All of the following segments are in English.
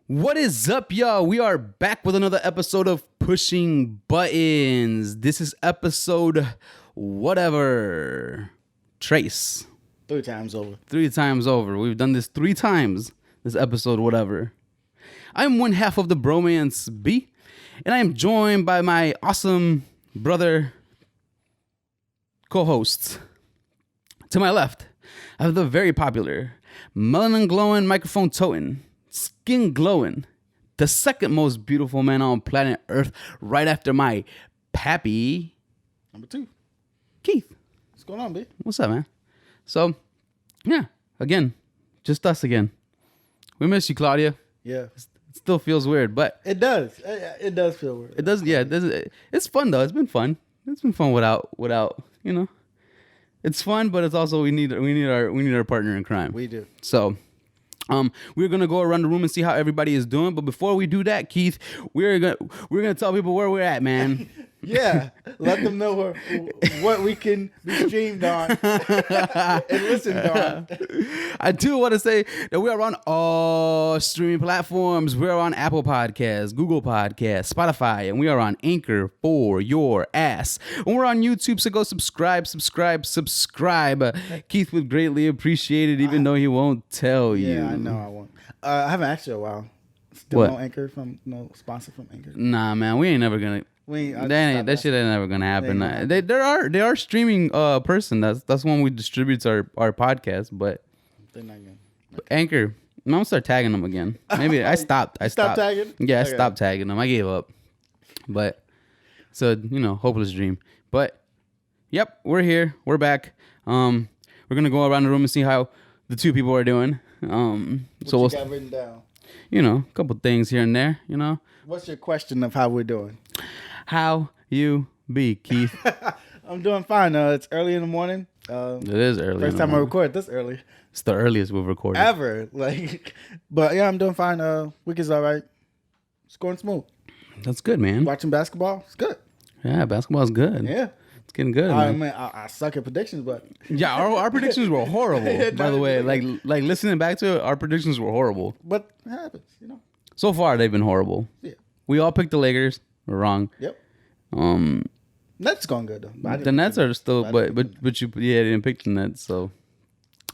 What is up, y'all? We are back with another episode of Pushing Buttons. This is episode whatever. Trace. 3 times over. 3 times over. We've done this 3 times, this episode whatever. I'm one half of the bromance B, and I am joined by my awesome brother co-hosts. To my left, I have the very popular, melanin glowing, microphone toting, skin glowing, the second most beautiful man on planet Earth, right after my pappy. Number 2. Keith. What's going on, B? What's up, man? So, yeah, again, just us again. We miss you, Claudia. Yeah. It still feels weird, but It does. It does feel weird. it does. Yeah, it does. It's fun though. It's been fun. It's been fun without. You know, it's fun, but it's also we need our partner in crime. We do. So, we're gonna go around the room and see how everybody is doing. But before we do that, Keith, we're gonna tell people where we're at, man. Yeah. Let them know what we can be streamed on and listened on. I do want to say that we are on all streaming platforms. We're on Apple Podcasts, Google Podcasts, Spotify, and we are on Anchor for your ass. And we're on YouTube, so go subscribe. Keith would greatly appreciate it, even though he won't tell you. Yeah, I know I won't. I haven't asked you a while. Still What? no Anchor no sponsor from Anchor. Nah, man, we ain't never gonna. That shit ain't never gonna happen. They are streaming person. That's when we distribute our podcast. But They're not gonna. Anchor, I'm gonna start tagging them again. Maybe I stopped. Stopped tagging? Yeah, Okay. I stopped tagging them. I gave up. But so hopeless dream. But yep, we're here. We're back. We're gonna go around the room and see how the 2 people are doing. So what you got written down? A couple things here and there. What's your question of how we're doing? How you be, Keith? I'm doing fine. It's early in the morning. It is early. First time I record this early. It's the earliest we've recorded Ever. But yeah, I'm doing fine. Week is all right. It's going smooth. That's good, man. Watching basketball, it's good. Yeah, basketball's good. Yeah. It's getting good, I man. mean, I suck at predictions, but Yeah, our predictions were horrible. By the way, like listening back to it, our predictions were horrible. it happens. So far, they've been horrible. Yeah. We all picked the Lakers. We're wrong. Yep. Um, Nets going good though. But I the didn't Nets pick are still, them. but you didn't pick the Nets, so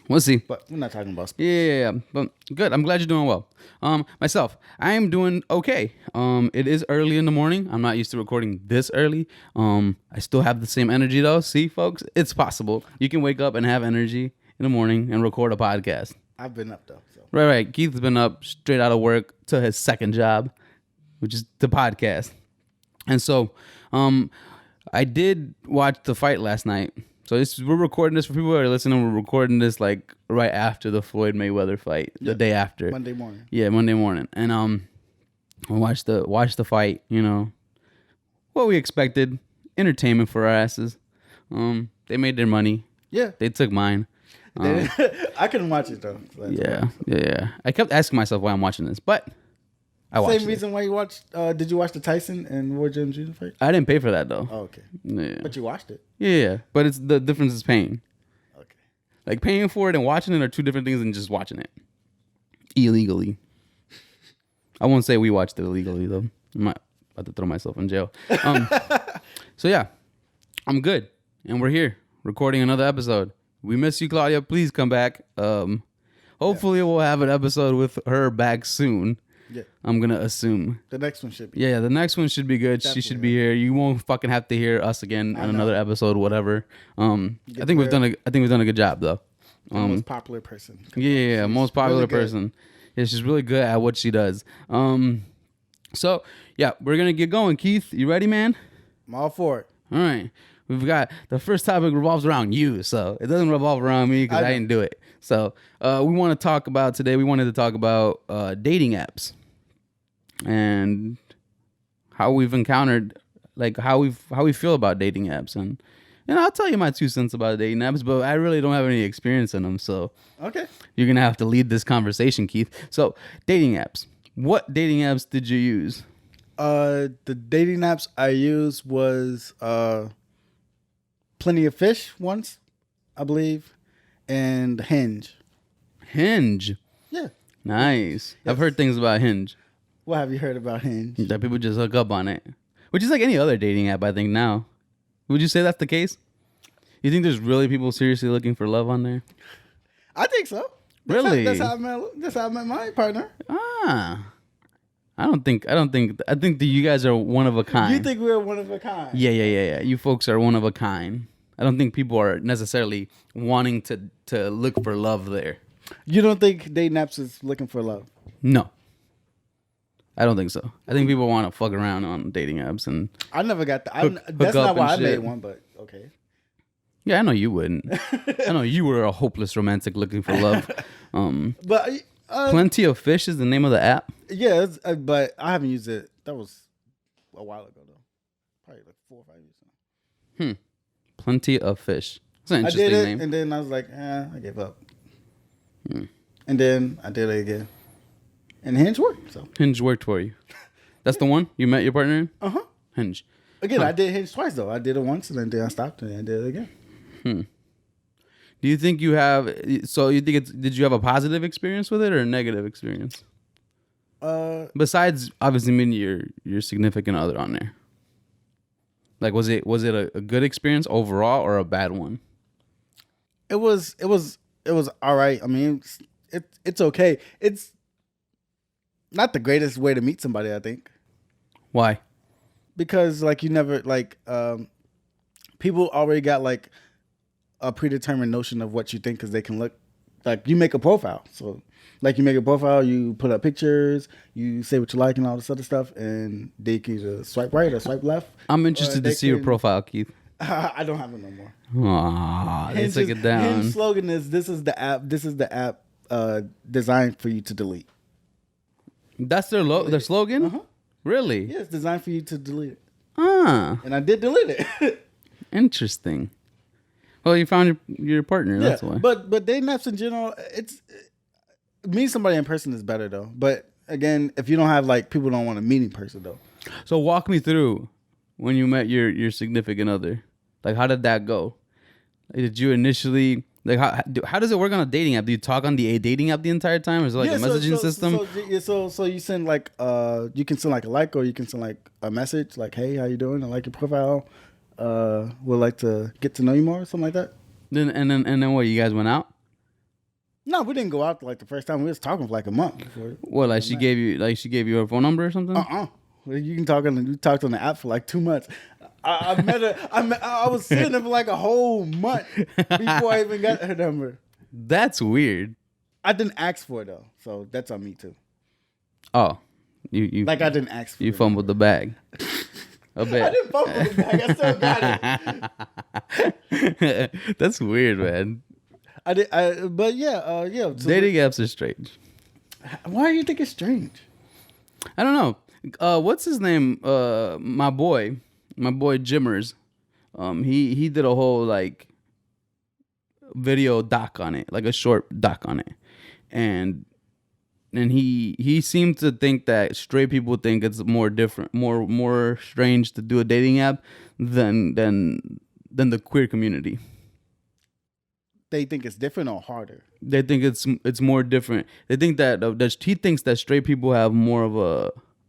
we'll see. But we're not talking about sports. Yeah, but good. I'm glad you're doing well. Myself, I am doing okay. It is early in the morning. I'm not used to recording this early. I still have the same energy though. See, folks, it's possible. You can wake up and have energy in the morning and record a podcast. I've been up though. So. Right. Keith's been up straight out of work to his second job, which is the podcast. And so, I did watch the fight last night. So we're recording this for people who are listening. We're recording this like right after the Floyd Mayweather fight, the day after. Monday morning. Yeah, Monday morning. And I watched the fight. What we expected, entertainment for our asses. They made their money. Yeah. They took mine. I couldn't watch it though. So Yeah. I kept asking myself why I'm watching this, but I watched Same reason why you watched. Did you watch the Tyson and Roy Jones Jr. fight? I didn't pay for that though. Oh, okay. Yeah. But you watched it. Yeah, but it's the difference is paying. Okay. Like paying for it and watching it are 2 different things than just watching it illegally. I won't say we watched it illegally though. I'm not about to throw myself in jail. So yeah, I'm good, and we're here recording another episode. We miss you, Claudia. Please come back. Hopefully we'll have an episode with her back soon. Yeah. I'm gonna assume. The next one should be. Yeah, the next one should be good. Definitely, she should be here. You won't fucking have to hear us again in another episode, whatever. I think we've done a good job though. Most popular person. Yeah, most popular really person. Yeah, she's really good at what she does. So yeah, we're gonna get going. Keith, you ready, man? I'm all for it. All right. we've got the first topic revolves around you, so it doesn't revolve around me because I didn't do it. So we wanted to talk about dating apps and how we've encountered, like how we feel about dating apps, and I'll tell you my 2 cents about dating apps, but I really don't have any experience in them, so Okay. you're gonna have to lead this conversation, Keith. So dating apps. What dating apps did you use? The dating apps I used was Plenty of Fish once, I believe, and Hinge. Hinge. Yeah. Nice. I've heard things about Hinge. What have you heard about Hinge? That people just hook up on it. Which is like any other dating app, I think, now. Would you say that's the case? You think there's really people seriously looking for love on there? I think so. Really? That's how I met my partner. Ah. I think that you guys are one of a kind. You think we're one of a kind? Yeah. You folks are one of a kind. I don't think people are necessarily wanting to look for love there. You don't think dating apps is looking for love? No. I don't think so. I think people want to fuck around on dating apps, and I never got that. Hook That's up not why I and made shit. one, but okay. yeah, I know you wouldn't. I know you were a hopeless romantic looking for love. But Plenty of Fish is the name of the app. yeah, but I haven't used it. That was a while ago though, probably like 4 or 5 years ago. Plenty of Fish. It's an I interesting did it, name. and then I was like, I gave up. And then I did it again, and Hinge worked. So Hinge worked for you. That's the one you met your partner in? Hinge. again, I did Hinge twice though. I did it once, and then I stopped, and then I did it again. Do you think you have? So you think did you have a positive experience with it or a negative experience? Besides obviously meeting your significant other on there. Like was it a good experience overall or a bad one? It was all right. I mean, it's okay. It's not the greatest way to meet somebody, I think, Why? because like you never like people already got like a predetermined notion of what you think because they can look like you make a profile. So like you make a profile, you put up pictures, you say what you like and all this other stuff, and they can either swipe right or swipe left. I'm interested to see your profile, Keith. I don't have it no more. Aw, they took it down. Hinge slogan is this is the app designed for you to delete. That's their slogan? Uh-huh. Really? Yeah, it's designed for you to delete it. Ah, And I did delete it. interesting. Well, you found your partner. That's why. But dating apps in general, meeting somebody in person is better though. But again, if you don't have like people don't want to meet in person though. So walk me through when you met your significant other. Like, how did that go? Like, did you initially like how does it work on a dating app? Do you talk on the dating app the entire time, or is it like a messaging system? So you send like you can send like a like, or you can send like a message like, hey, how you doing? I like your profile. Would like to get to know you more, something like that. Then what? You guys went out? No, we didn't go out like the first time. We was talking for like a month before. What? Like she gave you her phone number or something? You can talk we talked on the app for like 2 months. I met her. I was seeing her for like a whole month before I even got her number. That's weird. I didn't ask for it though, so that's on me too. Oh, you Like I didn't ask for it. You fumbled the bag. A bit. I didn't fumble the bag. I still got it. That's weird, man. But yeah. So Dating apps are strange. why do you think it's strange? I don't know. What's his name? My boy Jimmers. He did a whole like video doc on it, like a short doc on it, and he seemed to think that straight people think it's more different, more strange to do a dating app than the queer community. They think it's different or harder. They think it's more different. They think that he thinks that straight people have more of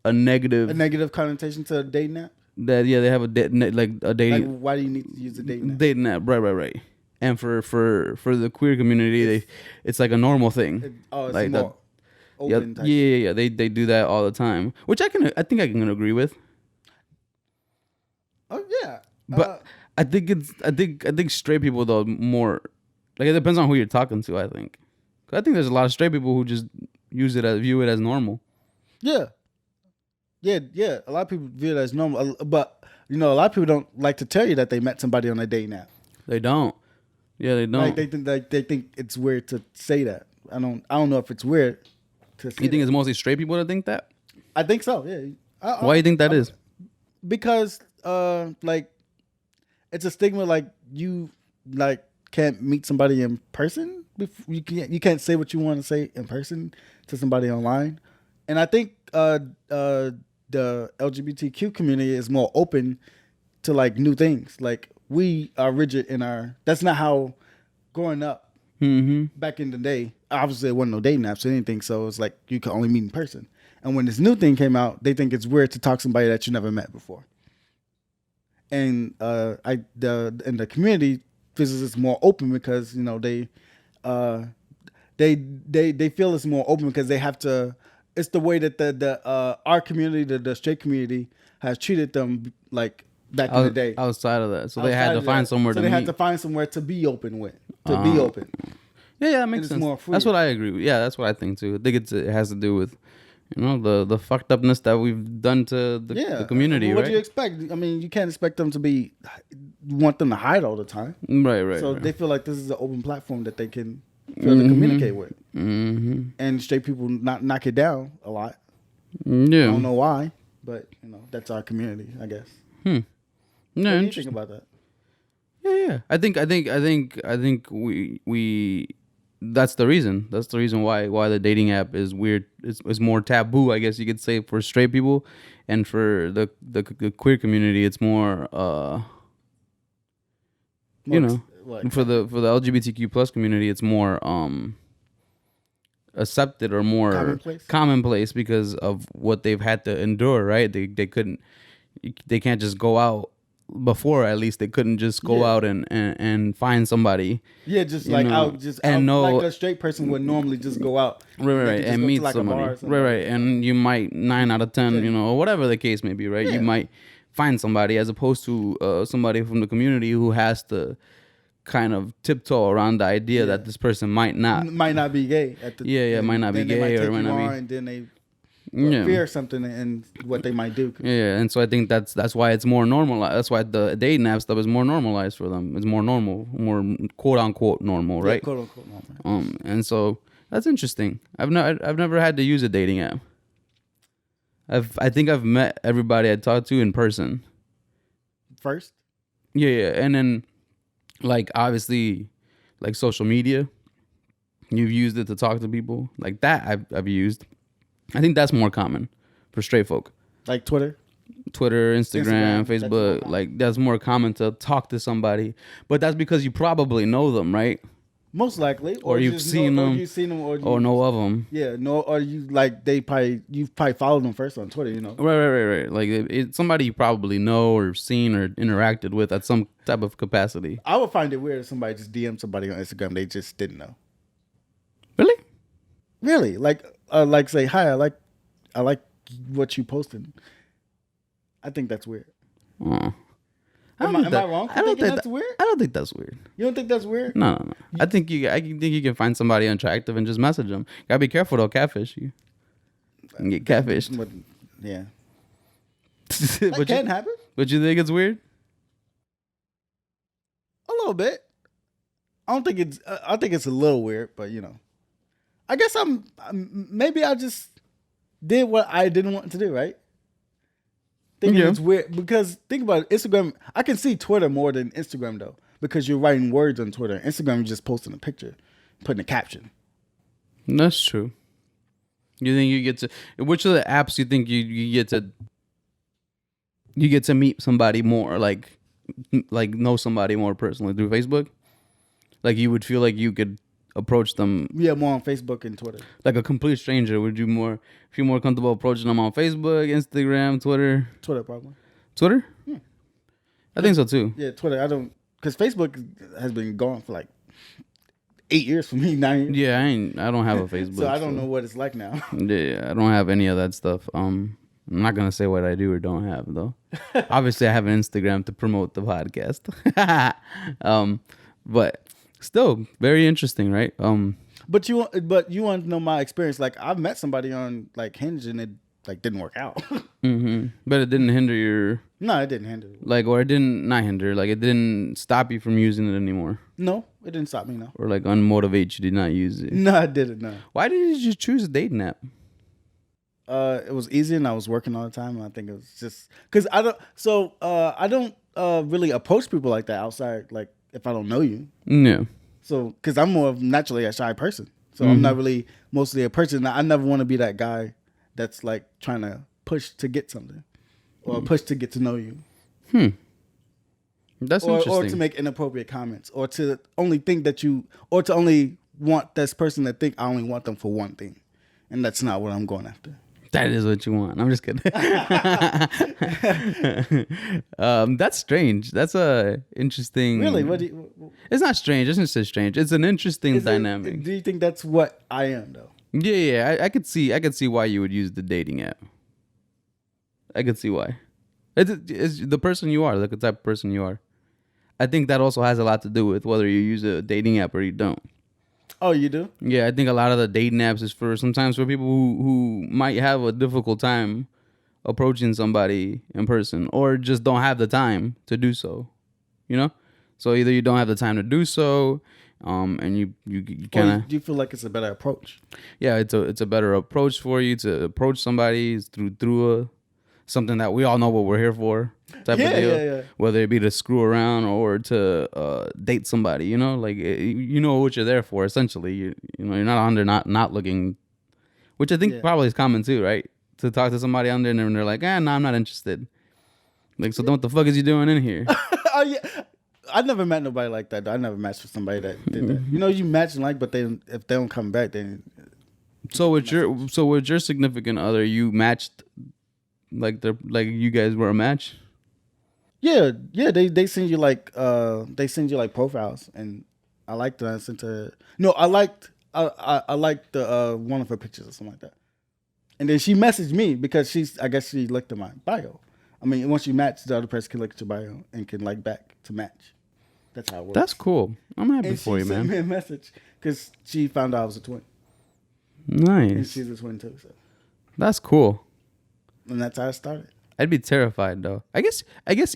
a negative connotation to a dating app. That they have a dating. Like, why do you need to use a dating app? Dating app, right. And for the queer community, it's like a normal thing. It's like more open type. Yeah. They do that all the time, which I think I can agree with. Oh yeah, But I think straight people though more like it depends on who you're talking to. I think there's a lot of straight people who just view it as normal. Yeah. A lot of people view it as normal, but a lot of people don't like to tell you that they met somebody on a dating app. They don't. Yeah, they don't. They think it's weird to say that. I don't know if it's weird to say You think that. it's mostly straight people that think that? I think so. Yeah. Why do you think that is? Because like it's a stigma, like you like can't meet somebody in person. You can't say what you want to say in person to somebody online. And I think the LGBTQ community is more open to like new things. Like we are rigid in our. That's not how growing up back in the day. Obviously, there wasn't no dating apps or anything, so it's like you can only meet in person. And when this new thing came out, they think it's weird to talk to somebody that you never met before. And in the community, physicists is more open because they feel it's more open because they have to. It's the way that our community, the straight community, has treated them like back in the day. Outside of that, so they had to find somewhere to meet. So they had to find somewhere to be open with. Be open. Yeah, that makes sense. More free. That's what I agree with. Yeah, that's what I think too. I think it has to do with, the fucked upness that we've done to the community, what right? do you expect? I mean, you can't expect them to you want them to hide all the time. Right. So they feel like this is an open platform that they can further communicate with. Mm-hmm. And straight people not knock it down a lot. Yeah. I don't know why, but that's our community, I guess. Yeah, what do you think about that? Yeah. I think we that's the reason. That's the reason why the dating app is weird. It's more taboo, I guess you could say, for straight people, and for the queer community, it's more for the LGBTQ plus community, it's more accepted or more commonplace because of what they've had to endure. Right? They can't just go out. Before, at least, they couldn't just go out and find somebody. Yeah, just like out like a straight person would normally just go out. Right, and meet somebody. Right, and you might 9 out of 10, or whatever the case may be, right? Yeah. You might find somebody as opposed to somebody from the community who has to kind of tiptoe around the idea that this person might not be gay. Might not be gay or might not be. And then they fear something and what they might do. Yeah, and so I think that's why it's more normalized. That's why the dating app stuff is more normalized for them. It's more normal, more quote unquote normal, right? Quote unquote normal. And so that's interesting. I've never had to use a dating app. I think I've met everybody I talked to in person. First? Yeah, and then like obviously like social media. You've used it to talk to people. Like that I've used. I think that's more common for straight folk. Like Twitter, Instagram, Facebook. That's more common to talk to somebody. But that's because you probably know them, right? Most likely. Or you've seen them. Or know of them. Yeah, or you've probably followed them first on Twitter, Right. Like it's somebody you probably know or seen or interacted with at some type of capacity. I would find it weird if somebody just DM'd somebody on Instagram they just didn't know. Really? Really? Like say hi. I like what you posted. I think that's weird. Am I wrong? I don't think that's weird. I don't think that's weird. You don't think that's weird? No. I think you can find somebody attractive and just message them. Gotta be careful though. Catfish you can get catfished. Yeah. That can happen. But you think it's weird? A little bit. I think it's a little weird, but I guess maybe I just did what I didn't want to do, right? Thinking it's weird because think about it, Instagram. I can see Twitter more than Instagram though because you're writing words on Twitter. Instagram, you're just posting a picture, putting a caption. That's true. You think you get to which of the apps you think you get to meet somebody more like know somebody more personally through Facebook? Like you would feel like you could approach them more on Facebook and Twitter. Like a complete stranger, would you feel more comfortable approaching them on Facebook, Instagram, Twitter? Twitter probably. Twitter? Yeah. I think so too. Yeah, Twitter. I don't because Facebook has been gone for like 8 years for me, 9 years. Yeah, I don't have a Facebook. So I don't know what it's like now. Yeah, I don't have any of that stuff. I'm not gonna say what I do or don't have though. Obviously I have an Instagram to promote the podcast. But still, very interesting, right? But you want to know my experience? Like I've met somebody on like Hinge and it like didn't work out. Mm-hmm. But it didn't hinder your No, it didn't hinder. Like, or it didn't not hinder. Like, it didn't stop you from using it anymore. No, it didn't stop me. No. Or like unmotivate you to not use it. No, I didn't. No. Why did you just choose a dating app? It was easy, and I was working all the time. And I think it was just because I don't. So I don't really approach people like that outside. Like if I don't know you. No. So because I'm more of naturally a shy person. So I'm not really mostly a person. I never want to be that guy that's like trying to push to get something or push to get to know you. That's interesting. Or to make inappropriate comments or to only think that you, or to only want this person to think I only want them for one thing. And that's not what I'm going after. That is what you want. I'm just kidding. That's strange. That's a interesting. Really? It's not strange. It's just strange. It's an interesting dynamic. Do you think that's what I am though? Yeah. I could see why you would use the dating app. I could see why. It's the person you are, the type of person you are. I think that also has a lot to do with whether you use a dating app or you don't. Oh, you do? Yeah, I think a lot of the dating apps is sometimes for people who might have a difficult time approaching somebody in person or just don't have the time to do so. You know? So either you don't have the time to do so, and you kind of. Do you feel like it's a better approach? Yeah, it's a better approach for you to approach somebody through something that we all know what we're here for type of deal. Yeah. Whether it be to screw around or to date somebody, you know, like you know what you're there for. Essentially, you know you're not on there not looking, which I think probably is common too, right? To talk to somebody on there and they're like, no, I'm not interested. Like, so then what the fuck is you doing in here? Oh yeah. I never met nobody like that. Though. I never matched with somebody that did that. You know, you match and like, but if they don't come back, then. So with your significant other, you matched. Like you guys were a match? Yeah. They send you like profiles, and I liked that. I sent her. No, I liked the one of her pictures or something like that. And then she messaged me because I guess she looked at my bio. I mean, once you match, the other person can look at your bio and can like back to match. That's how it works. That's cool. I'm happy for you, man. She sent me a message because she found out I was a twin. Nice. And she's a twin too. So. That's cool. And that's how it started. I'd be terrified though. I guess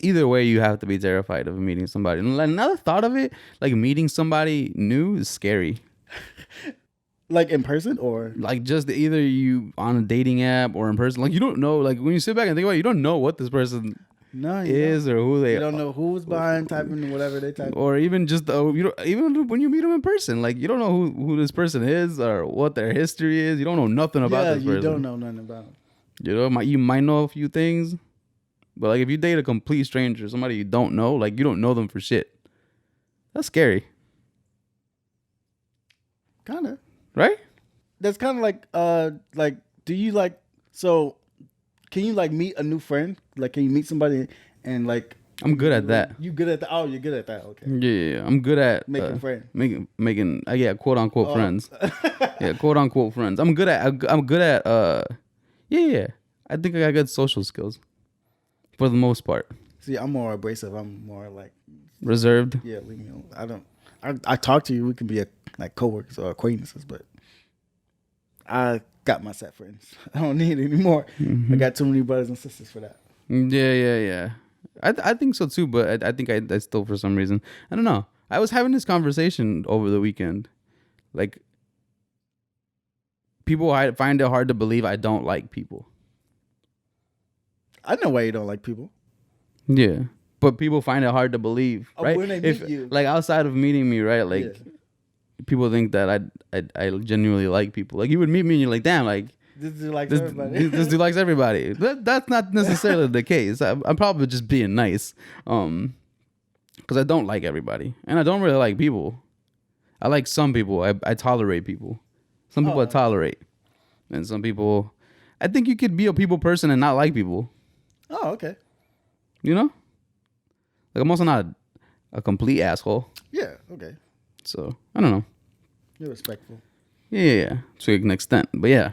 either way you have to be terrified of meeting somebody. And another thought of it, like meeting somebody new is scary. Like in person or like just either you on a dating app or in person. Like you don't know. Like when you sit back and think about it, you don't know what this person is or who they are. You don't know who's behind typing whatever they type. Or even just even when you meet them in person, like you don't know who this person is or what their history is. You don't know nothing about this person. You don't know nothing about them. You know, you might know a few things, but like if you date a complete stranger, somebody you don't know, like you don't know them for shit. That's scary. Kind of. Right? That's kind of like, do you like, so can you like meet a new friend? Like, can you meet somebody and like. I'm good at that. You good at that? Oh, you're good at that. Okay. Yeah. I'm good at making friends. Making quote unquote friends. Yeah, quote unquote friends. I'm good at yeah. I think I got good social skills for the most part. See, I'm more abrasive. I'm more like reserved. Yeah, leave me alone. I talk to you. We can be like coworkers or acquaintances, but I got my set friends. I don't need any more. I got too many brothers and sisters for that. Yeah. I think so too, but I think I still, for some reason, I don't know. I was having this conversation over the weekend. Like, people find it hard to believe I don't like people. I know why you don't like people. Yeah. But people find it hard to believe, right? When they meet you. Like, outside of meeting me, right? Like, people think that I genuinely like people. Like, you would meet me and you're like, damn, like, this dude likes everybody. This dude likes everybody. That's not necessarily the case. I'm probably just being nice. Because I don't like everybody. And I don't really like people. I like some people. I tolerate people. Some people I tolerate. And some people... I think you could be a people person and not like people. Oh, okay. You know? Like, I'm also not a complete asshole. Yeah, okay. So, I don't know. You're respectful. Yeah. To an extent. But yeah.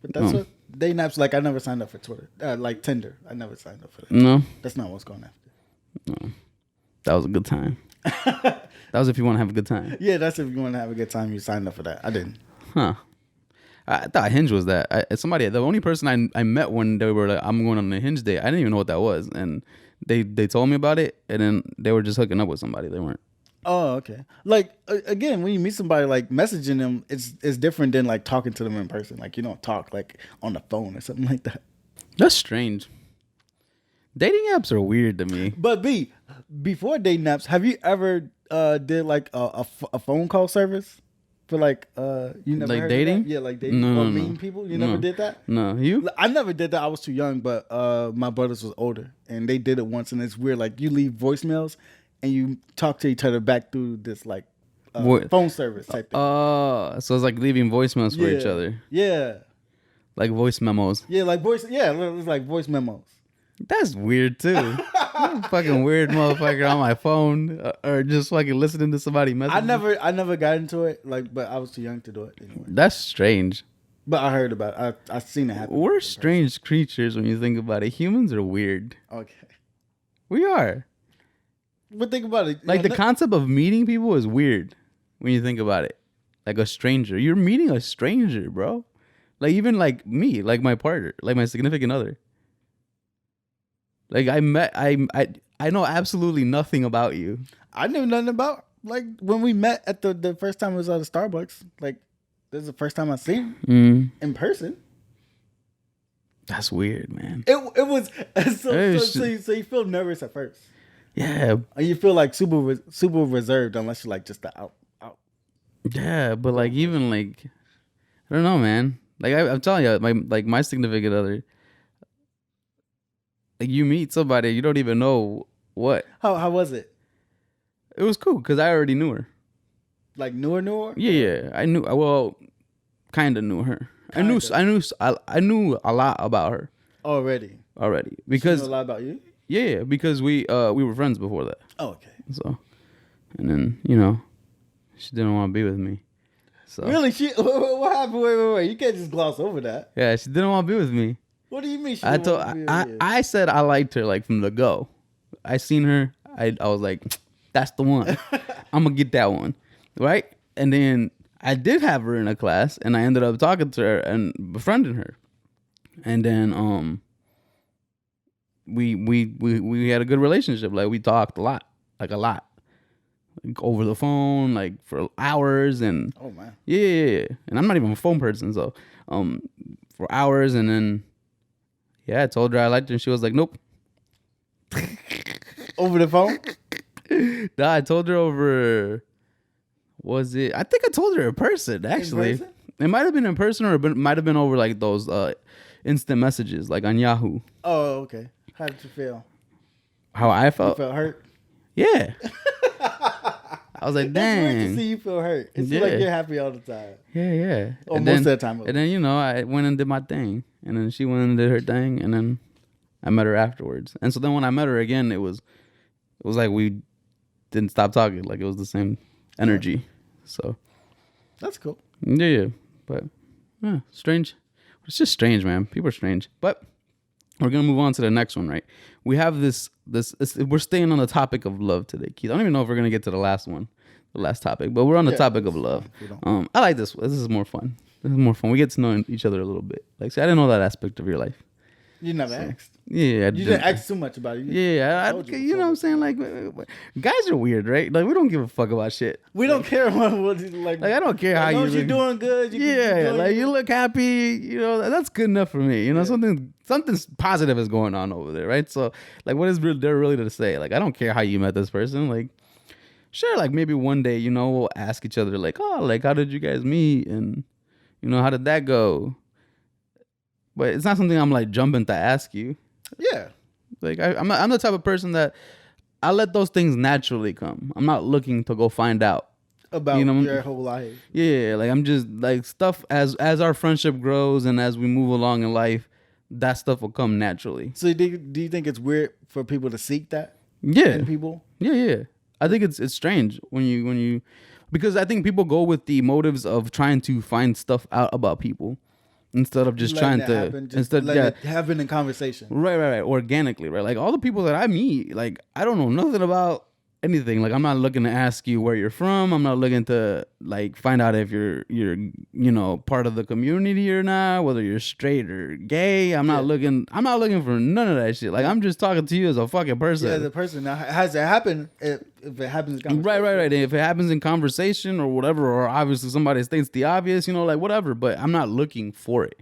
But that's what... Dating apps, like, I never signed up for Twitter. Like Tinder. I never signed up for that. No? That's not what's going after. No. That was a good time. That was if you want to have a good time. Yeah, that's if you want to have a good time. You signed up for that. I didn't. Huh. I thought Hinge was that. The only person I met when they were like, I'm going on a Hinge date, I didn't even know what that was. And they told me about it, and then they were just hooking up with somebody. They weren't. Oh, okay. Like again, when you meet somebody, like messaging them, it's different than like talking to them in person. Like you don't talk like on the phone or something like that. That's strange. Dating apps are weird to me. But before dating apps, have you ever did like a phone call service for like you never like heard dating? Of that? Yeah, like dating No, or no, meeting people. You never did that? No, you? I never did that. I was too young, but my brothers was older and they did it once, and it's weird. Like you leave voicemails and you talk to each other back through this like phone service type thing. Oh, so it's like leaving voicemails for each other. Yeah. Like voice memos. Yeah, like voice. Yeah, it's like voice memos. That's weird too. I'm a fucking weird motherfucker on my phone, or just fucking listening to somebody message. I never got into it. Like, but I was too young to do it anyway. That's strange. But I heard about it. I seen it happen. We're strange creatures when you think about it. Humans are weird. Okay. We are. But think about it. Like the concept of meeting people is weird when you think about it. Like a stranger. You're meeting a stranger, bro. Like even like me, like my partner, like my significant other. Like I know absolutely nothing about you. I knew nothing about, like when we met at the first time it was at a Starbucks. Like this is the first time I seen him in person. That's weird, man. It was so you feel nervous at first. Yeah. And you feel like super reserved unless you're like just the out. Yeah, but like even like I don't know, man. Like I'm telling you, my significant other. Like you meet somebody, you don't even know what. How was it? It was cool because I already knew her. Like knew her? Yeah. I knew. Well, kind of knew her. I knew a lot about her already because she knew a lot about you. Yeah, because we were friends before that. Oh, okay. So, and then she didn't want to be with me. So really, what happened? Wait! You can't just gloss over that. Yeah, she didn't want to be with me. What do you mean? I said I liked her like from the go. I seen her. I was like, that's the one. I'm gonna get that one, right? And then I did have her in a class, and I ended up talking to her and befriending her. And then we had a good relationship. Like we talked a lot, like over the phone, like for hours. And oh man, yeah. And I'm not even a phone person, so for hours. And then I told her I liked her, and she was like, nope. Over the phone? Nah, I told her over. Was it? I think I told her in person. Actually, it might have been in person, or it might have been over like those instant messages, like on Yahoo. Oh, okay. How did you feel? How I felt? You felt hurt? Yeah. I was like, dang. It's weird to see you feel hurt. It's like you're happy all the time. Yeah. Or most of the time. And then I went and did my thing, and then she went and did her thing, and then I met her afterwards. And so then when I met her again, it was like we didn't stop talking. Like it was the same energy. So that's cool. Yeah. But strange. It's just strange, man. People are strange. But we're gonna move on to the next one, right? We have this. We're staying on the topic of love today, Keith. I don't even know if we're gonna get to the last topic, but we're on the topic of love. I like this one. This is more fun. We get to know each other a little bit. Like, see, I didn't know that aspect of your life. You never asked. Yeah, you didn't ask too much about it. You know what I'm saying? Like, guys are weird, right? Like, we don't give a fuck about shit. We don't care what like. I don't care how you look. You're doing good. You look happy. That's good enough for me. Something positive is going on over there, right? So, like, what is there really to say? Like, I don't care how you met this person. Like, sure, like maybe one day, we'll ask each other, like, oh, like, how did you guys meet, and how did that go? But it's not something I'm like jumping to ask you. Yeah. Like I'm the type of person that I let those things naturally come. I'm not looking to go find out about your whole life. Yeah, like I'm just like stuff as our friendship grows and as we move along in life, that stuff will come naturally. So do you think it's weird for people to seek that? Yeah. In people? Yeah. I think it's strange when you because I think people go with the motives of trying to find stuff out about people. Instead of just trying to it happen in conversation. Right. Organically, right? Like all the people that I meet, like I don't know nothing about anything. Like, I'm not looking to ask you where you're from. I'm not looking to like find out if you're part of the community or not, whether you're straight or gay. I'm not looking for none of that shit. Like, I'm just talking to you as a fucking person. Yeah, as a person. Now, has it happened? If it happens in conversation. Right. If it happens in conversation or whatever, or obviously somebody states the obvious, like whatever, but I'm not looking for it.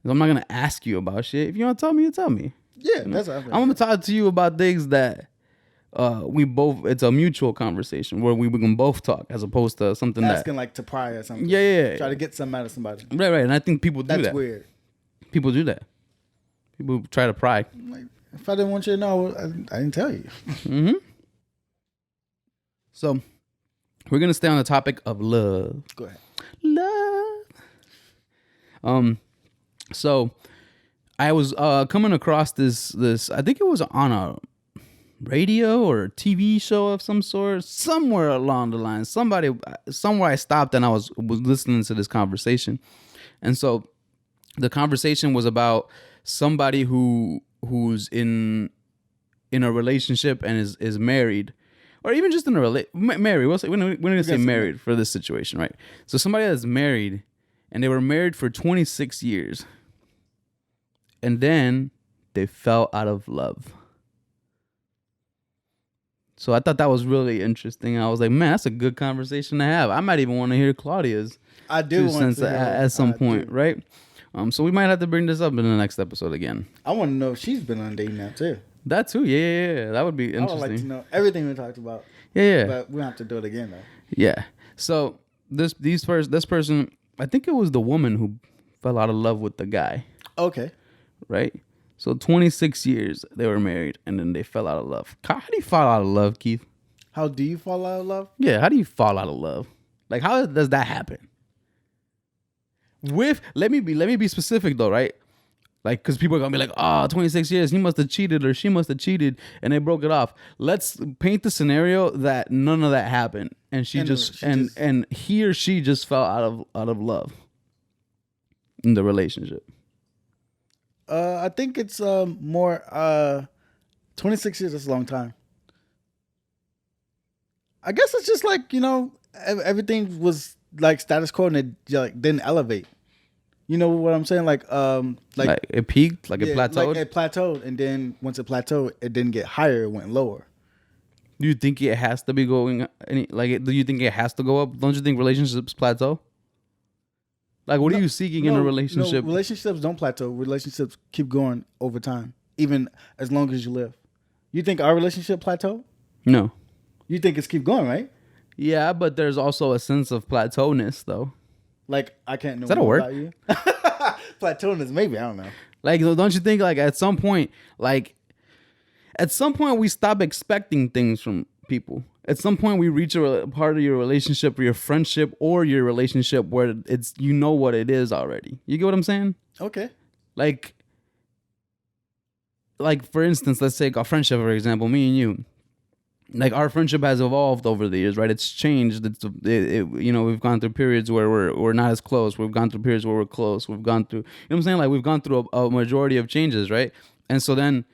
I'm not gonna ask you about shit. If you want to tell me, you tell me. Yeah, that's what I'm gonna talk to you about things that it's a mutual conversation where we can both talk, as opposed to something asking like to pry or something. Yeah. Try to get something out of somebody. Right. And I think people do that. That's weird. People do that. People try to pry. Like, if I didn't want you to know, I didn't tell you. Mm-hmm. So we're gonna stay on the topic of love. Go ahead. Love. So I was coming across this. I think it was on a radio or a TV show of some sort, somewhere along the line. Somewhere I stopped and I was listening to this conversation, and so the conversation was about somebody who's in a relationship and is married, or even just in a married. We're gonna say married for this situation, right? So somebody that's married, and they were married for 26 years, and then they fell out of love. So I thought that was really interesting. I was like, man, that's a good conversation to have. I might even want to hear Claudia's. I do want to at some point, right? So we might have to bring this up in the next episode again. I want to know if she's been on a dating app too. That too, yeah. That would be interesting. I would like to know everything we talked about. Yeah. But we don't have to do it again though. Yeah. So this person, I think it was the woman who fell out of love with the guy. Okay. Right? So 26 years they were married, and then they fell out of love. How do you fall out of love, Keith? How do you fall out of love? Yeah, how do you fall out of love? Like, how does that happen? Let me be specific though, right? Like, because people are gonna be like, 26 years, he must have cheated or she must have cheated, and they broke it off. Let's paint the scenario that none of that happened, and and he or she just fell out of love in the relationship. I think it's more 26 years is a long time. I guess it's just like, everything was like status quo and it like didn't elevate. You know what I'm saying? Like it peaked, like it plateaued. Like it plateaued, and then once it plateaued, it didn't get higher, it went lower. Do you think it has to be going do you think it has to go up? Don't you think relationships plateau? Like, what are you seeking in a relationship? No, relationships don't plateau. Relationships keep going over time, even as long as you live. You think our relationship plateau? No. You think it's keep going, right? Yeah, but there's also a sense of plateauness, though. Like, I can't know. Is that a word? About you. Plateauness, maybe. I don't know. Like, don't you think, like, at some point we stop expecting things from people. At some point, we reach a part of your relationship or your friendship or your relationship where it's, what it is already. You get what I'm saying? Okay. Like for instance, let's take a friendship, for example, me and you. Like, our friendship has evolved over the years, right? It's changed. We've gone through periods where we're not as close. We've gone through periods where we're close. We've gone through, what I'm saying? Like, we've gone through a majority of changes, right? And so then,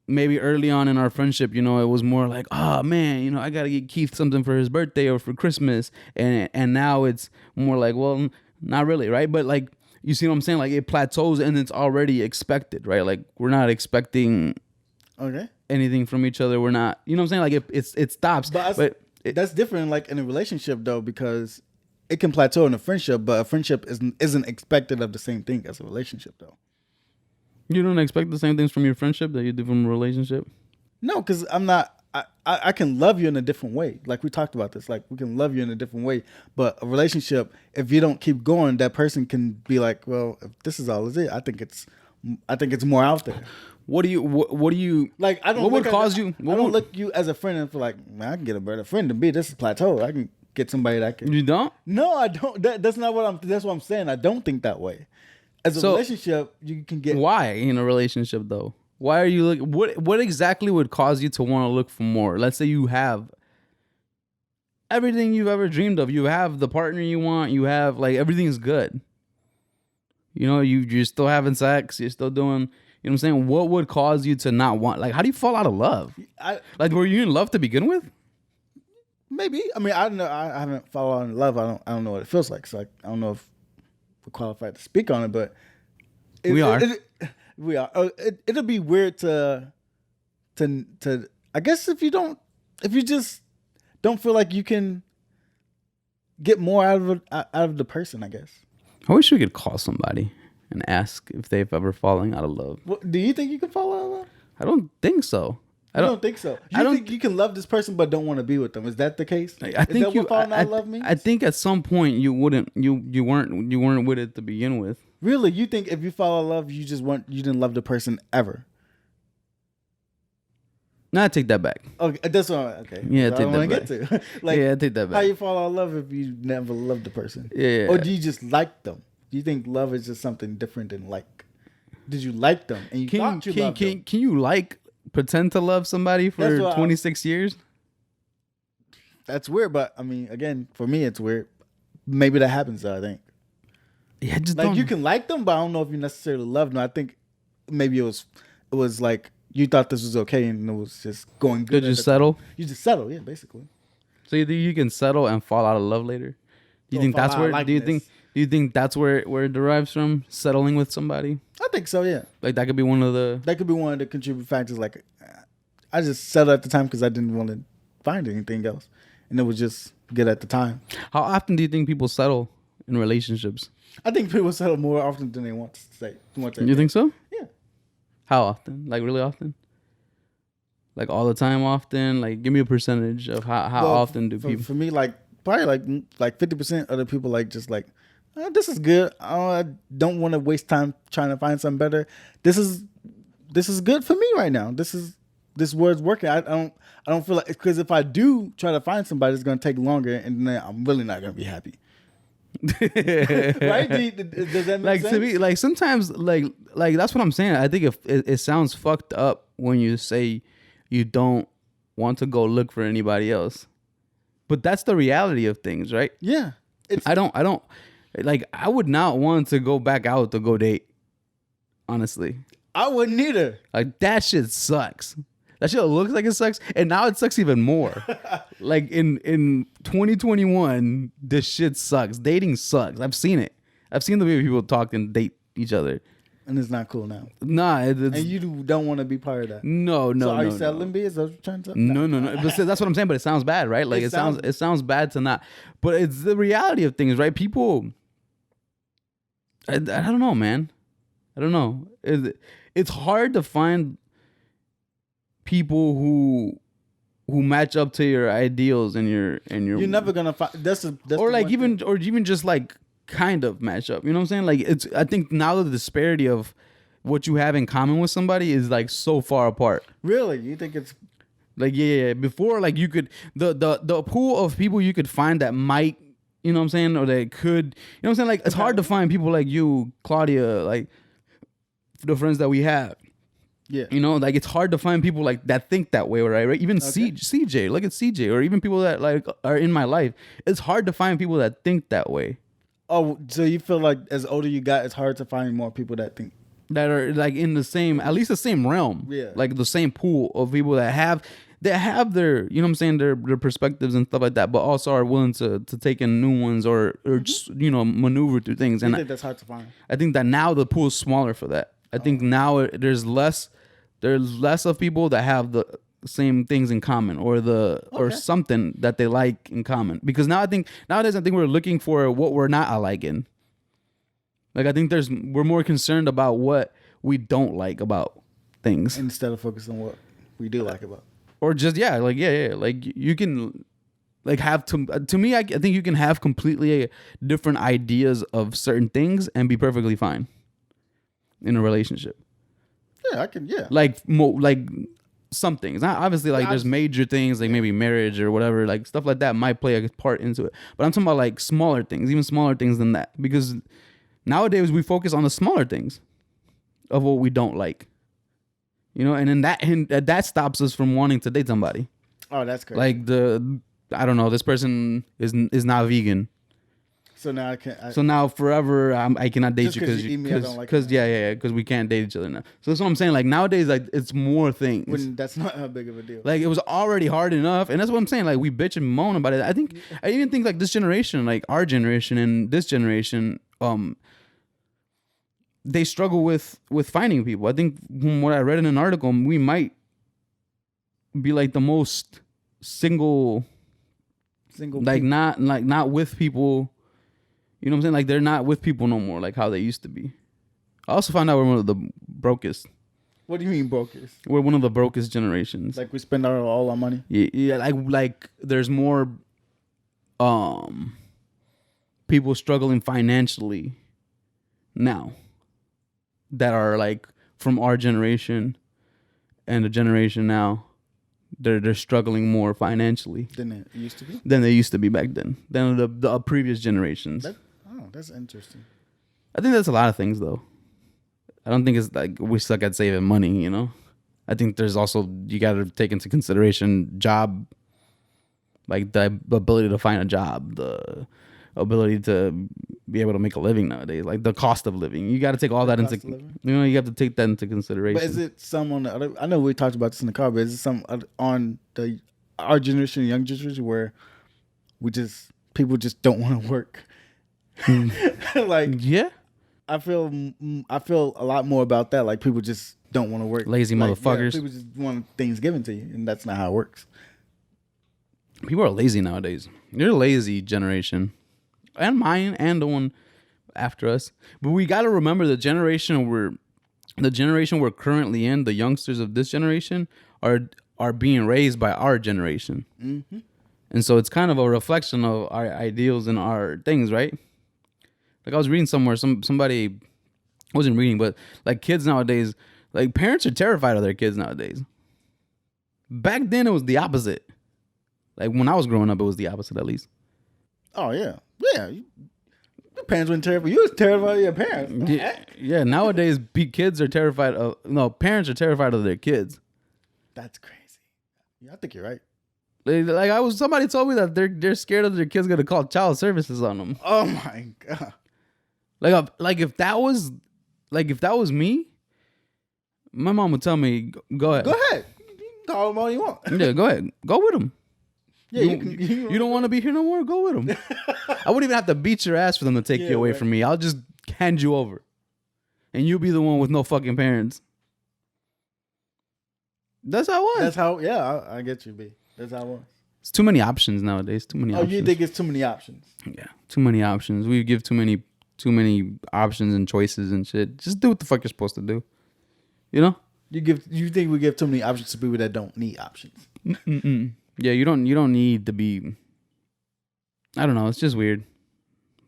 maybe early on in our friendship, it was more like, oh man, I gotta get Keith something for his birthday or for Christmas, and now it's more like, well, not really, right? But like, you see what I'm saying? Like, it plateaus and it's already expected, right? Like, we're not expecting anything from each other. We're not, you know what I'm saying? Like, it stops. But that's different, like in a relationship though, because it can plateau in a friendship, but a friendship isn't expected of the same thing as a relationship though. You don't expect the same things from your friendship that you do from a relationship? No, because I'm not. I can love you in a different way. Like, we talked about this. Like, we can love you in a different way. But a relationship, if you don't keep going, that person can be like, well, if this is all it is, I think it's more out there. What do you like? I don't. What would cause you? I don't look you as a friend and feel like, man, I can get a better friend than me. This is plateau. I can get somebody that can. You don't? No, I don't. That's not what I'm. That's what I'm saying. I don't think that way. As a relationship, you can get. Why in a relationship though? Why are you looking? What exactly would cause you to want to look for more? Let's say you have everything you've ever dreamed of. You have the partner you want. You have, like, everything's good. You're still having sex. You're still doing. You know what I'm saying? What would cause you to not want? Like, how do you fall out of love? Like, were you in love to begin with? Maybe. I mean, I don't know. I haven't fallen in love. I don't know what it feels like. So I don't know if we're qualified to speak on it. But we are. We are. It'll be weird to. I guess if you just don't feel like you can get more out of the person. I guess. I wish we could call somebody and ask if they've ever fallen out of love. Do you think you can fall out of love? I don't think so. I don't think so. You think you can love this person but don't want to be with them? Is that the case? I think what falling out of love means? I think at some point you weren't with it to begin with. Really? You think if you fall out of love, you didn't love the person ever? No, I take that back. Okay, that's what. Okay, yeah, I don't want to get to. Like, yeah, I take that back. How you fall out of love if you never loved the person? Yeah. Or do you just like them? Do you think love is just something different than like? Did you like them and you thought you loved them? Can you pretend to love somebody for 26 years? That's weird, but I mean, again, for me, it's weird. Maybe that happens though, I think. Yeah, just like you can like them, but I don't know if you necessarily love them. I think maybe it was like you thought this was okay and it was just going good. Did you settle? You just settle, yeah, basically. So you think you can settle and fall out of love later? Do you think that's where? Do you think that's where it derives from? Settling with somebody? I think so, yeah. Like that could be one of the. That could be one of the contributing factors. Like, I just settled at the time because I didn't want to find anything else, and it was just good at the time. How often do you think people settle in relationships? I think people settle more often than they want to say. You think so? Yeah. How often? Like really often? Like all the time often? Like give me a percentage of how often do people? For me, like probably like 50% of the people like just like, oh, this is good. I don't want to waste time trying to find something better. This is good for me right now. This word's working. I don't feel like, because if I do try to find somebody, it's gonna take longer, and then I'm really not gonna be happy. Right? Does that make sense? To me, like sometimes, like that's what I'm saying. I think if it sounds fucked up when you say you don't want to go look for anybody else, but that's the reality of things, right? Yeah. I don't like. I would not want to go back out to go date. Honestly, I wouldn't either. Like that shit sucks. That shit looks like it sucks, and now it sucks even more. Like in 2021, this shit sucks. Dating sucks. I've seen it. I've seen the way people talk and date each other, and it's not cool now. Nah, and you don't want to be part of that. No. So are you settling? B? Is that what you're trying to say? No. But that's what I'm saying. But it sounds bad, right? Like it sounds bad to not. But it's the reality of things, right? People. I don't know, man. I don't know. It's hard to find people who match up to your ideals and your you're never gonna find that's or like even just like kind of match up, you know what I'm saying? Like I think now the disparity of what you have in common with somebody is like so far apart. Really? You think it's like yeah before, like you could the pool of people you could find that might, you know what I'm saying, or they could, you know what I'm saying, like it's hard to find people like you, Claudia, like the friends that we have. Yeah, you know, like it's hard to find people like that think that way, right? Even CJ, look at CJ, or even people that like are in my life. It's hard to find people that think that way. Oh, so you feel like as older you got, it's hard to find more people that think that are like in the same, at least the same realm. Yeah, like the same pool of people that have their, you know what I'm saying, their perspectives and stuff like that, but also are willing to take in new ones or just, you know, maneuver through things. And I think that's hard to find. I think that now the pool is smaller for that. I think now there's less of people that have the same things in common or something that they like in common. Because nowadays I think we're looking for what we're not alike in. Like I think we're more concerned about what we don't like about things instead of focusing on what we do like about. Or just like you can like have to me I think you can have completely different ideas of certain things and be perfectly fine in a relationship. Yeah, I can. Yeah, like some things. Not obviously like there's major things like maybe marriage or whatever, like stuff like that might play a part into it. But I'm talking about like smaller things, even smaller things than that, because nowadays we focus on the smaller things of what we don't like, you know, and then that stops us from wanting to date somebody. Oh, that's crazy. Like I don't know, this person is not vegan. So now I can't. So now forever, I cannot date Just you 'cause because you eat me, I don't like because you. yeah, because we can't date each other now. So that's what I'm saying. Like nowadays, like it's more things. when that's not how big of a deal. Like it was already hard enough, and that's what I'm saying. Like we bitch and moan about it. I even think like this generation, like our generation and this generation, they struggle with finding people. I think from what I read in an article, we might be like the most single, like not with people. You know what I'm saying? Like they're not with people no more, like how they used to be. I also found out we're one of the brokest. What do you mean brokest? We're one of the brokest generations. Like we spend all our money. Yeah, like there's more people struggling financially now that are like from our generation and the generation now. They're struggling more financially Than it used to be. Than they used to be back then. Than the previous generations. That's interesting. I think that's a lot of things though. I don't think it's like we suck at saving money, you know? I think there's also, you got to take into consideration job, like the ability to find a job, the ability to be able to make a living nowadays, like the cost of living. You got to take all that into, you have to take that into consideration. But is it some on the other, I know we talked about this in the car, but is it some on our generation, young generation, where people just don't want to work? Like, yeah. I feel a lot more about that. Like people just don't want to work. Lazy motherfuckers. Yeah, people just want things given to you, and that's not how it works. People are lazy nowadays. You're a lazy generation, and mine, and the one after us. But we got to remember the generation we're currently in. The youngsters of this generation are being raised by our generation, and so it's kind of a reflection of our ideals and our things, right? Like I was reading somewhere, somebody, I wasn't reading, but like kids nowadays, like parents are terrified of their kids nowadays. Back then it was the opposite. Like when I was growing up, it was the opposite at least. Oh yeah, yeah. Your parents weren't terrified. You was terrified of your parents. Yeah. Nowadays, kids are terrified of. No, parents are terrified of their kids. That's crazy. Yeah, I think you're right. Like somebody told me that they're scared of their kids gonna call child services on them. Oh my god. Like if that was me, my mom would tell me, "Go ahead, go ahead, you can call them all you want." Yeah, go ahead, go with them. Yeah, you don't want to be here no more. Go with them. I wouldn't even have to beat your ass for them to take you away from me. I'll just hand you over, and you'll be the one with no fucking parents. That's how it was. That's how. Yeah, I get you, B. That's how it was. It's too many options nowadays. Too many. options. You think it's too many options? Yeah, too many options. We give too many options and choices and shit. Just do what the fuck you're supposed to do. You know? You think we give too many options to people that don't need options? Yeah, you don't need to be. I don't know. It's just weird.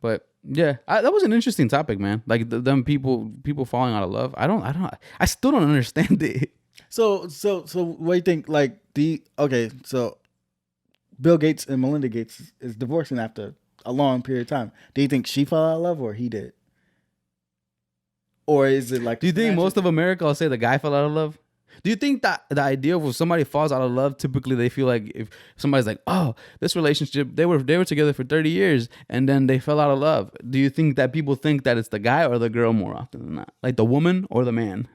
But yeah, that was an interesting topic, man. Like them people falling out of love. I still don't understand it. So what do you think? Like so Bill Gates and Melinda Gates is divorcing after a long period of time. Do you think she fell out of love or he did? Or is it like? Do you think most of America will say the guy fell out of love? Do you think that the idea of when somebody falls out of love, typically they feel like if somebody's like, oh, this relationship, they were together for 30 years and then they fell out of love. Do you think that people think that it's the guy or the girl more often than not? Like the woman or the man?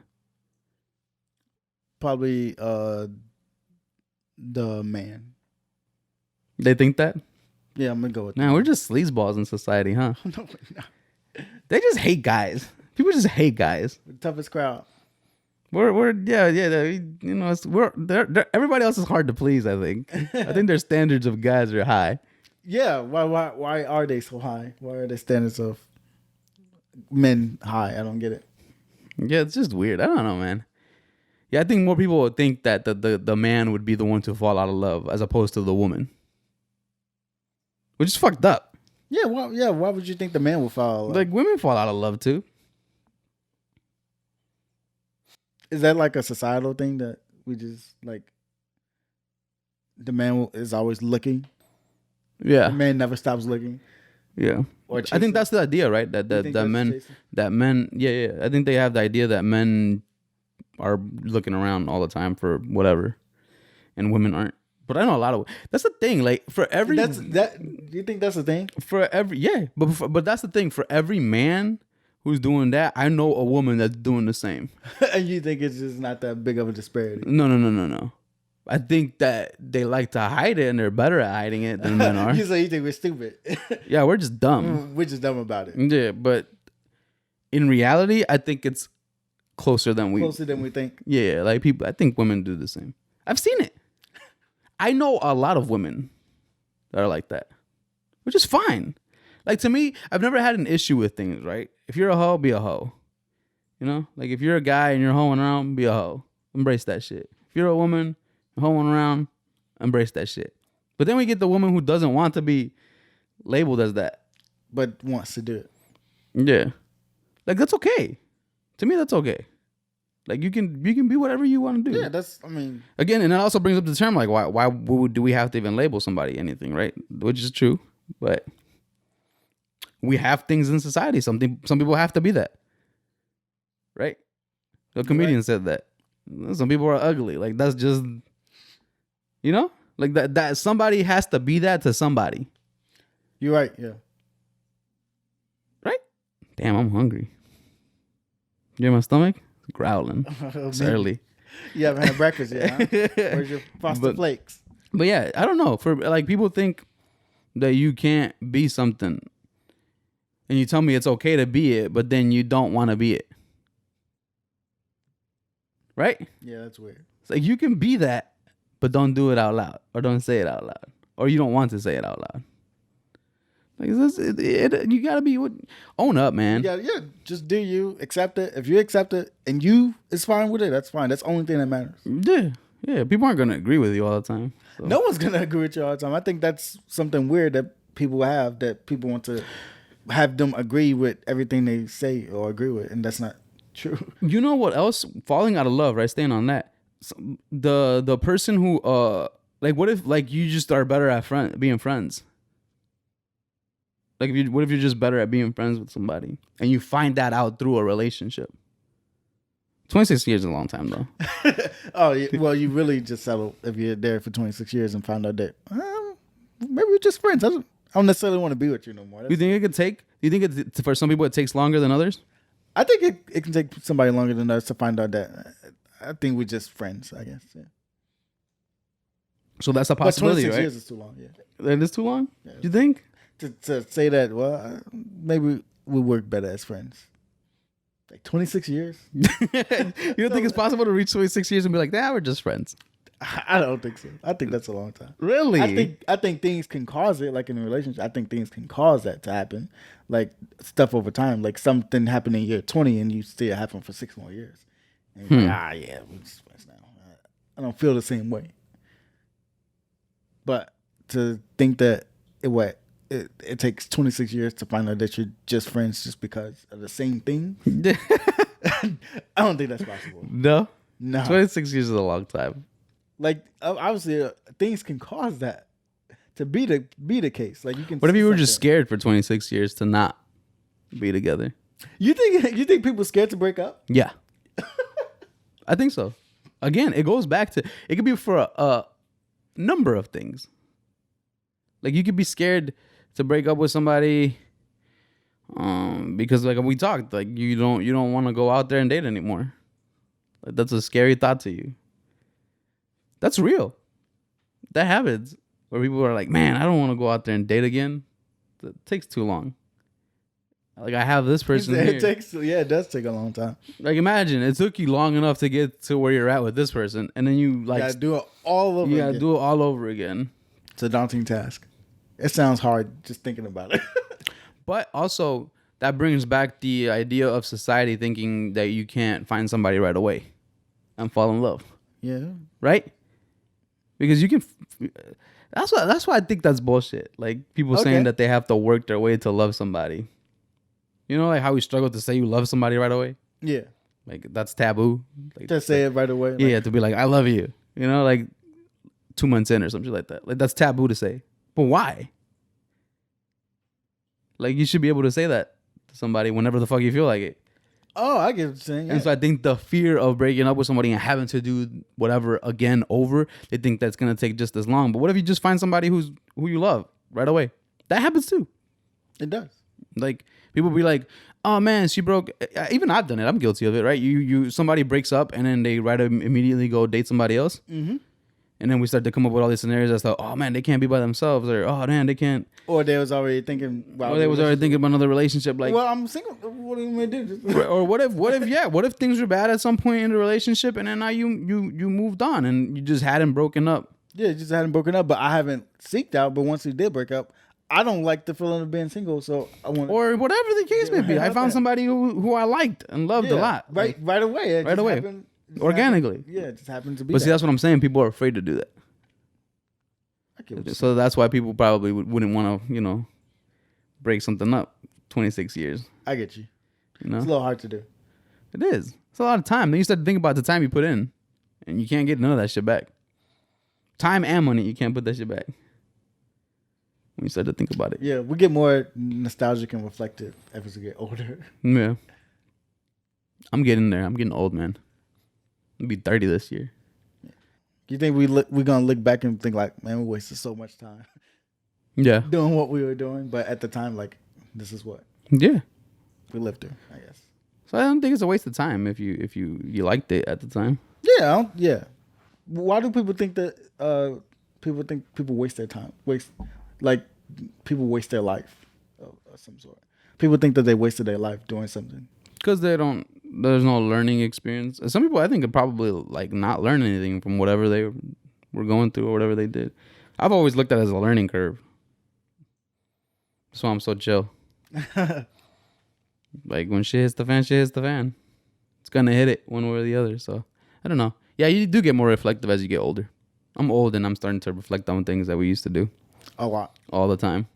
Probably the man. They think that? Yeah, I'm gonna go with that. Man, we're just sleazeballs in society, huh? No, we're not. They just hate guys. People just hate guys. The toughest crowd. Everybody else is hard to please. I think. I think their standards of guys are high. Yeah, why are they so high? Why are the standards of men high? I don't get it. Yeah, it's just weird. I don't know, man. Yeah, I think more people would think that the man would be the one to fall out of love as opposed to the woman, which is fucked up. Yeah, why would you think the man would fall out of love? Like women fall out of love too. Is that like a societal thing that we just like? The man is always looking. Yeah, the man never stops looking. Yeah, or I think that's the idea, right? That men. Yeah. I think they have the idea that men are looking around all the time for whatever, and women aren't. But I know a lot of. That's the thing. Like for every. You think that's a thing? But that's the thing. For every man who's doing that, I know a woman that's doing the same. And you think it's just not that big of a disparity? No. I think that they like to hide it and they're better at hiding it than men are. You think we're stupid? Yeah, we're just dumb. We're just dumb about it. Yeah, but in reality, I think it's closer than we think. Yeah, like people. I think women do the same. I've seen it. I know a lot of women that are like that, which is fine. Like, to me, I've never had an issue with things, right? If you're a hoe, be a hoe. You know? Like, if you're a guy and you're hoeing around, be a hoe. Embrace that shit. If you're a woman, hoeing around, embrace that shit. But then we get the woman who doesn't want to be labeled as that. But wants to do it. Yeah. Like, that's okay. To me, that's okay. Like, you can be whatever you want to do. Yeah, Again, and it also brings up the term, like, why do we have to even label somebody anything, right? Which is true. But we have things in society. Some people have to be that. Right? The comedian said that. Some people are ugly. Like, that's just, you know? Like, that somebody has to be that to somebody. You're right, yeah. Right? Damn, I'm hungry. You hear my stomach? It's growling. It's early. You haven't had breakfast yet, huh? Where's your frosted flakes? But yeah, I don't know. For like, people think that you can't be something. And you tell me it's okay to be it, but then you don't want to be it. Right? Yeah, that's weird. It's like, you can be that, but don't do it out loud. Or don't say it out loud. Or you don't want to say it out loud. Like, you gotta be, own up, man. Yeah, just do you, accept it. If you accept it and you is fine with it, that's fine. That's the only thing that matters. Yeah. People aren't gonna agree with you all the time. So. No one's gonna agree with you all the time. I think that's something weird that people have, that people want to have them agree with everything they say or agree with, and that's not true. You know what else? Falling out of love, right? Staying on that. The person who like, what if, like, you just are better at being friends? Like, what if you're just better at being friends with somebody and you find that out through a relationship? 26 years is a long time, though. Oh, yeah. Well, you really just settle if you're there for 26 years and found out that maybe we're just friends. I don't necessarily want to be with you no more. You think it could take? You think it's, for some people it takes longer than others? I think it can take somebody longer than us to find out that. I think we're just friends, I guess. Yeah. So that's a possibility, but 26 right? years is too long. Yeah, that is too long. Yeah. You think? To say that, well, maybe we work better as friends. Like 26 years. You don't think it's possible to reach 26 years and be like, nah, we're just friends? I don't think so. I think that's a long time. Really? I think things can cause it, like in a relationship. I think things can cause that to happen, like stuff over time. Like something happened in year 20 and you see it happen for 6 more years. And you're like, yeah, we're just friends now. I don't feel the same way. But to think that it takes 26 years to find out that you're just friends just because of the same thing, I don't think that's possible. No? 26 years is a long time. Like, obviously, things can cause that to be the case. Like, you can. What if you were just scared for 26 years to not be together? You think people scared to break up? Yeah. I think so. Again, it goes back to, it could be for a number of things. Like, you could be scared to break up with somebody because, like we talked, like, you don't want to go out there and date anymore. Like, that's a scary thought to you. That's real. That happens where people are like, man, I don't want to go out there and date again. It takes too long. Like, I have this person here. It does take a long time. Like, imagine it took you long enough to get to where you're at with this person, and then you gotta do it all over. You gotta do it all over again. It's a daunting task. It sounds hard just thinking about it. But also, that brings back the idea of society thinking that you can't find somebody right away and fall in love. Yeah. Right? Because you can. That's why I think that's bullshit. Like, people saying that they have to work their way to love somebody. You know, like how we struggle to say you love somebody right away? Yeah. Like, that's taboo. Like, to say it right away? Yeah, to be like, I love you. You know, like 2 months in or something like that. Like, that's taboo to say. But why? Like, you should be able to say that to somebody whenever the fuck you feel like it. Oh, I get what you're saying. Yeah. And so I think the fear of breaking up with somebody and having to do whatever again over, they think that's going to take just as long. But what if you just find somebody who you love right away? That happens too. It does. Like people be like, "Oh man, she broke." Even I've done it. I'm guilty of it, right? Somebody breaks up and then they immediately go date somebody else, and then we start to come up with all these scenarios that's like, "Oh man, they can't be by themselves," or "Oh man, they can't." Or they was already thinking. Or they was already thinking about another relationship. Like, well, I'm single. What do you mean to do? or what if things were bad at some point in the relationship and then now you moved on and you just hadn't broken up. Yeah, just hadn't broken up, but I haven't seeked out. But once we did break up, I don't like the feeling of being single, so I want. Or whatever the case may be, I found somebody who I liked and loved a lot. Right away. It right just away. happened, Organically. it just happened to be. But see, that's what I'm saying. People are afraid to do that. I get what you're So that's why people probably wouldn't want to, break something up 26 years. I get you. You know? It's a little hard to do. It is. It's a lot of time. Then you start to think about the time you put in, and you can't get none of that shit back. Time and money, you can't put that shit back. When you start to think about it. Yeah, we get more nostalgic and reflective as we get older. Yeah. I'm getting there. I'm getting old, man. I'll be 30 this year. You think we're gonna look back and think like, man, we wasted so much time Yeah. doing what we were doing, but at the time, like, this is what Yeah. we lived through, I guess. So I don't think it's a waste of time if you liked it at the time. Yeah, yeah. Why do people think that people waste their time? People waste their life of some sort. People think that they wasted their life doing something. Because there's no learning experience. Some people I think could probably like not learn anything from whatever they were going through or whatever they did. I've always looked at it as a learning curve. That's why I'm so chill. Like when shit hits the fan, shit hits the fan. It's gonna hit it one way or the other. So I don't know. Yeah, you do get more reflective as you get older. I'm old and I'm starting to reflect on things that we used to do. A lot. All the time.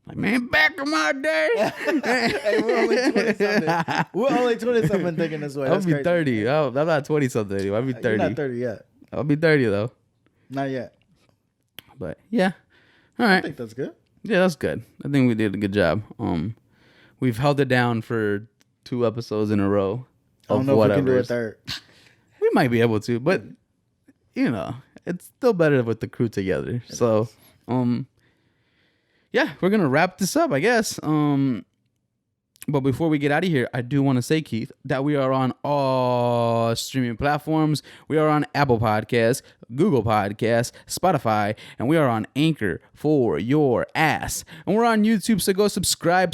Like, man, back in my day. Hey, we're only 20-something. We're only 20-something thinking this way. I'll That's be crazy. 30. I'm not 20-something anymore. I'll be 30. You're not 30 yet. I'll be 30, though. Not yet. But, yeah. All I right. think that's good. Yeah, that's good. I think we did a good job. We've held it down for 2 episodes in a row. I don't know if we can do a third. We might be able to, but, it's still better with the crew together. So, yeah, we're going to wrap this up, I guess. But before we get out of here, I do want to say, Keith, that we are on all streaming platforms. We are on Apple Podcasts, Google Podcasts, Spotify, and we are on Anchor for your ass. And we're on YouTube, so go subscribe.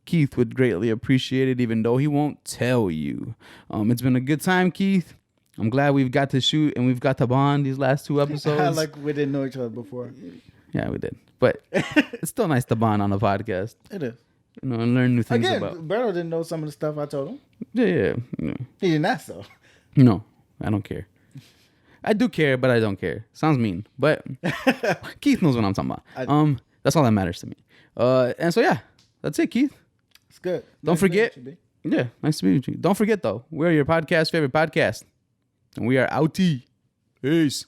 Keith would greatly appreciate it, even though he won't tell you. It's been a good time, Keith. I'm glad we've got to shoot and we've got to bond these last 2 episodes. Like we didn't know each other before. Yeah, we did. But it's still nice to bond on a podcast. It is. And learn new things Again, about. Berto didn't know some of the stuff I told him. Yeah. He didn't ask though. No, I don't care. I do care, but I don't care. Sounds mean, but Keith knows what I'm talking about. That's all that matters to me. And so yeah, that's it, Keith. It's good. Don't forget. Yeah, nice to meet you. Don't forget though, we're your podcast favorite podcast, and we are outie. Peace.